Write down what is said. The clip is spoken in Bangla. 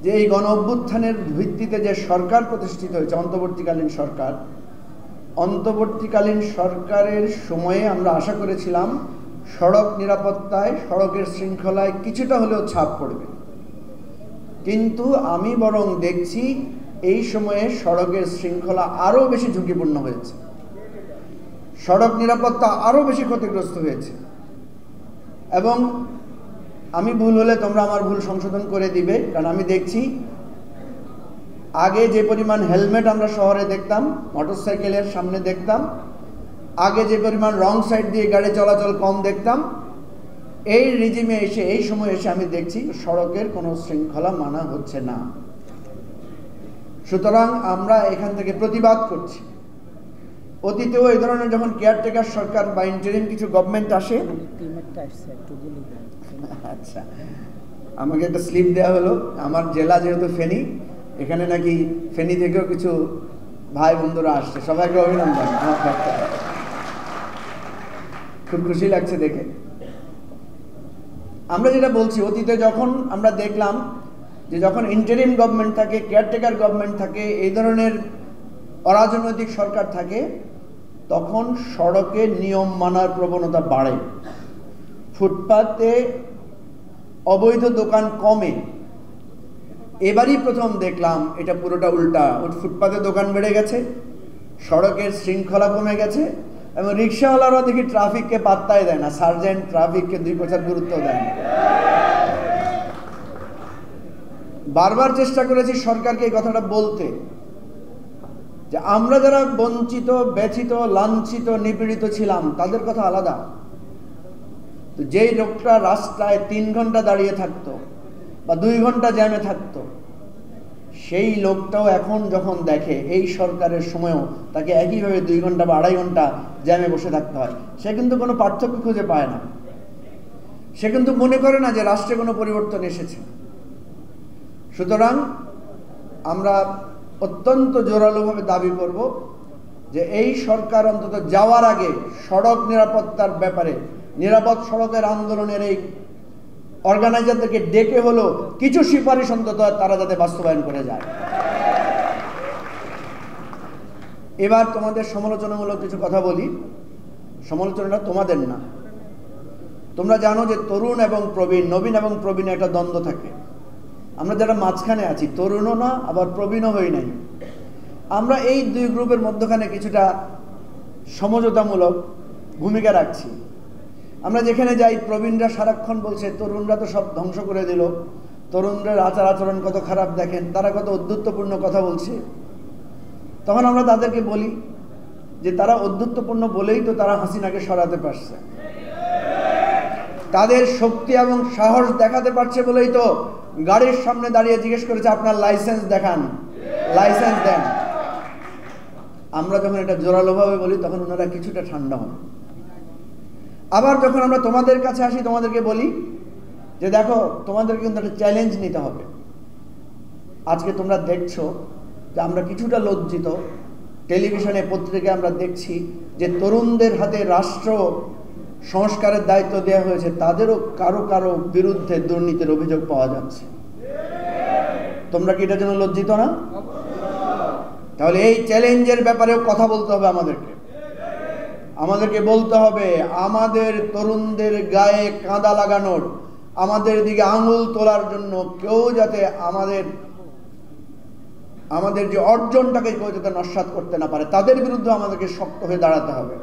যে এই গণ অভ্যুত্থানের ভিত্তিতে যে সরকার প্রতিষ্ঠিত হয়েছে অন্তর্বর্তীকালীন সরকারের সময়ে আমরা আশা করেছিলাম সড়ক নিরাপত্তায়, সড়কের শৃঙ্খলায় কিছুটা হলেও ছাপ পড়বে, কিন্তু আমি বরং দেখছি এই সময়ে সড়কের শৃঙ্খলা আরও বেশি ঝুঁকিপূর্ণ হয়েছে, সড়ক নিরাপত্তা আরও বেশি ক্ষতিগ্রস্ত হয়েছে। এবং আমি ভুল হলে তোমরা আমার ভুল সংশোধন করে দিবে, কারণ আমি দেখছি আগে যে পরিমাণ হেলমেট আমরা শহরে দেখতাম, মোটরসাইকেলের সামনে দেখতাম, আগে যে পরিমাণ রং সাইড দিয়ে গাড়ি চলাচল কম দেখতাম, এই রিজিমে এসে, এই সময় এসে আমি দেখছি সড়কের কোনো শৃঙ্খলা মানা হচ্ছে না। সুতরাং আমরা এখান থেকে প্রতিবাদ করছি। অতীতেও এই ধরনের যখন কেয়ারটেকার সরকার বা ইন্টারিম কিছু গভর্নমেন্ট আসে, আচ্ছা, আমাকে একটা স্লিপ দেওয়া হলো, আমার জেলা যেহেতু ফেনী, এখানে নাকি ফেনী থেকেও কিছু ভাই বন্ধুরা আসছে, সবাইকে অভিনন্দন। খুব খুশি লাগছে দেখে। আমরা যেটা বলছি, অতীতে যখন আমরা দেখলাম যে যখন ইন্টারিম গভর্নমেন্ট থাকে, কেয়ারটেকার গভর্নমেন্ট থাকে, এই ধরনের অরাজনৈতিক সরকার থাকে, তখন সড়কে নিয়ম মানার প্রবণতা বাড়ে, ফুটপাতে অবৈধ দোকান কমে। এবারই প্রথম দেখলাম এটা পুরোটা উল্টা, ফুটপাতে দোকান বেড়ে গেছে, সড়কের শৃঙ্খলা কমে গেছে, এবং রিক্সাওয়ালারা দেখি ট্রাফিককে পাত্তাই দেয় না, সার্জেন্ট ট্রাফিককে 2% গুরুত্ব দেয় না। বারবার চেষ্টা করেছি সরকারকে এই কথাটা বলতে, যে আমরা যারা বঞ্চিত, ব্যথিত, লাঞ্ছিত, নিপীড়িত ছিলাম তাদের কথা আলাদা। তো যেই লোকটা রাস্তায় 3 ঘন্টা দাঁড়িয়ে থাকতো বা 2 ঘন্টা জ্যামে থাকতো, সেই লোকটাও এখন যখন দেখে এই সরকারের সময়ও তাকে একইভাবে 2 ঘন্টা বা 2.5 ঘন্টা জ্যামে বসে থাকতে হয়, সে কিন্তু কোনো পার্থক্য খুঁজে পায় না, সে কিন্তু মনে করে না যে রাষ্ট্রে কোনো পরিবর্তন এসেছে। সুতরাং আমরা অত্যন্ত জোরালোভাবে দাবি করব যে এই সরকার অন্তত যাওয়ার আগে সড়ক নিরাপত্তার ব্যাপারে, নিরাপদ সড়কের আন্দোলনের এই অর্গানাইজারদেরকে ডেকে হলো কিছু সুপারিশ অন্তত তারা যাতে বাস্তবায়ন করে যায়। এবার তোমাদের সমালোচনামূলক কিছু কথা বলি। সমালোচনাটা তোমাদের না। তোমরা জানো যে তরুণ এবং প্রবীণ, নবীন এবং প্রবীণ একটা দ্বন্দ্ব থাকে। আমরা যারা মাঝখানে আছি, তরুণও না আবার প্রবীণও হই নাই, আমরা এই 2 গ্রুপের মধ্যখানে কিছুটা সমঝোতামূলক ভূমিকা রাখছি। আমরা যেখানে যাই, প্রবীণরা সারাক্ষণ বলছে তরুণরা তো সব ধ্বংস করে দিল, তরুণদের আচার আচরণ কত খারাপ দেখেন, তারা কত অদ্ভুতপূর্ণ কথা বলছে। তখন আমরা তাদেরকে বলি যে তারা অদ্ভুতপূর্ণ বলেই তো তারা হাসিনাকে সরাতে পারছে, তাদের শক্তি এবং সাহস দেখাতে পারছে বলেই তো গাড়ির সামনে দাঁড়িয়ে জিজ্ঞেস করেছে আপনার লাইসেন্স দেখান, লাইসেন্স দেন। আমরা যখন এটা জোরালোভাবে বলি তখন ওনারা কিছুটা ঠান্ডা হন। আবার যখন আমরা তোমাদের কাছে আসি, তোমাদেরকে বলি যে দেখো, তোমাদেরকে কিন্তু একটা চ্যালেঞ্জ নিতে হবে। আজকে তোমরা দেখছো যে আমরা কিছুটা লজ্জিত, টেলিভিশনে, পত্রিকায় আমরা দেখছি যে তরুণদের হাতে রাষ্ট্র সংস্কারের দায়িত্ব দেওয়া হয়েছে, তাদেরও কারো কারো বিরুদ্ধে দুর্নীতির অভিযোগ পাওয়া যাচ্ছে। তোমরা কি এটার জন্য লজ্জিত না? তাহলে এই চ্যালেঞ্জের ব্যাপারেও কথা বলতে হবে আমাদেরকে বলতে হবে আমাদের তরুণদের গায়ে কাঁদা লাগানোর, আমাদের দিকে আঙুল তোলার জন্য কেউ যাতে আমাদের যে অর্জনটাকে কেউ যাতে নস্যাৎ করতে না পারে, তাদের বিরুদ্ধে আমাদেরকে শক্ত হয়ে দাঁড়াতে হবে।